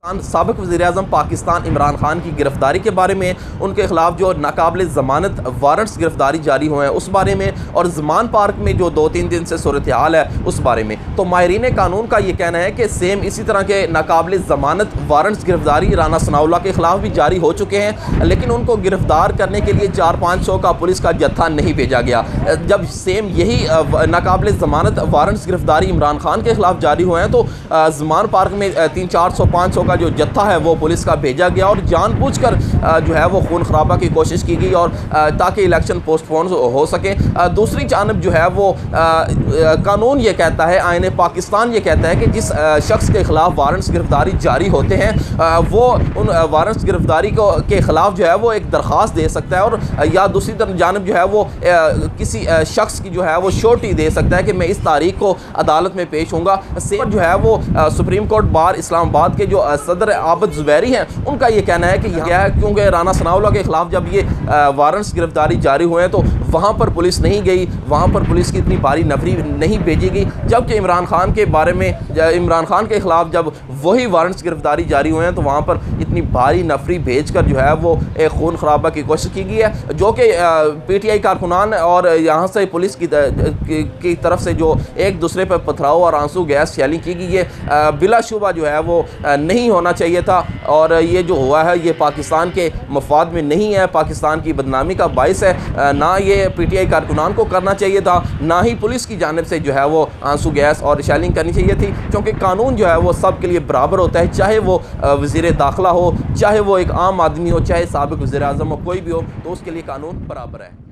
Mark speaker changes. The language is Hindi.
Speaker 1: साबिक़ वज़ीर-ए-आज़म पाकिस्तान इमरान खान की गिरफ्तारी के बारे में, उनके खिलाफ जो नाकाबिल ज़मानत वारंट्स गिरफ्तारी जारी हुए हैं उस बारे में, और ज़मान पार्क में जो 2-3 दिन से सूरत हाल है उस बारे में। तो माहिरीन कानून का ये कहना है कि सेम इसी तरह के नाकाबिल ज़मानत वारंट्स गिरफ्तारी राना सनाउल्लाह के खिलाफ भी जारी हो चुके हैं, लेकिन उनको गिरफ्तार करने के लिए 400-500 का पुलिस का जत्था नहीं भेजा गया। जब सेम यही नाकाबिल ज़मानत वारंट्स गिरफ्तारी इमरान खान के खिलाफ जारी हुए हैं तो ज़मान पार्क में 300-400-500 का जो जत्था है वो पुलिस का भेजा गया और जानबूझकर जो है वो खून खराबा की कोशिश की गई, और ताकि इलेक्शन पोस्टपोन हो सके। दूसरी जानब जो है वो कानून ये कहता है, आईन पाकिस्तान ये कहता है कि जिस शख्स के खिलाफ वारंट्स गिरफ्तारी जारी होते हैं वो उन वारंट्स गिरफ्तारी के खिलाफ जो है वो एक दरख्वास्त दे सकता है, और या दूसरी जानब जो है वो किसी शख्स की जो है वो श्योरिटी दे सकता है कि मैं इस तारीख को अदालत में पेश होऊंगा। सेम जो है वो सुप्रीम कोर्ट बार इस्लामाबाद के जो सदर आबिद ज़ुबैरी हैं उनका ये कहना है कि यह है क्योंकि राना सनाउल्लाह के खिलाफ जब ये वारंट्स गिरफ्तारी जारी हुए हैं तो वहाँ पर पुलिस नहीं गई, वहाँ पर पुलिस की इतनी भारी नफरी नहीं भेजी गई, जबकि इमरान खान के बारे में, इमरान खान के खिलाफ जब वही वारंट्स गिरफ्तारी जारी हुए हैं तो वहाँ पर इतनी भारी नफरी भेज कर जो है वो एक खून खराबा की कोशिश की गई है, जो कि PTI कारकुनान और यहाँ से पुलिस की तरफ से जो एक दूसरे पर पथराव और आंसू गैस शेलिंग की गई है, बिलाशुबा जो है वो नहीं होना चाहिए था, और ये जो हुआ है ये पाकिस्तान के मफाद में नहीं है, पाकिस्तान की बदनामी का बाइस है। ना ये PTI कारकुनान को करना चाहिए था, ना ही पुलिस की जानिब से जो है वो आंसू गैस और शेलिंग करनी चाहिए थी, क्योंकि कानून जो है वो सब के लिए बराबर होता है, चाहे वो वज़ीर दाखिला हो, चाहे वो एक आम आदमी हो, चाहे साबिक़ वज़ीर-ए-आज़म हो, कोई भी हो, तो उसके लिए कानून बराबर है।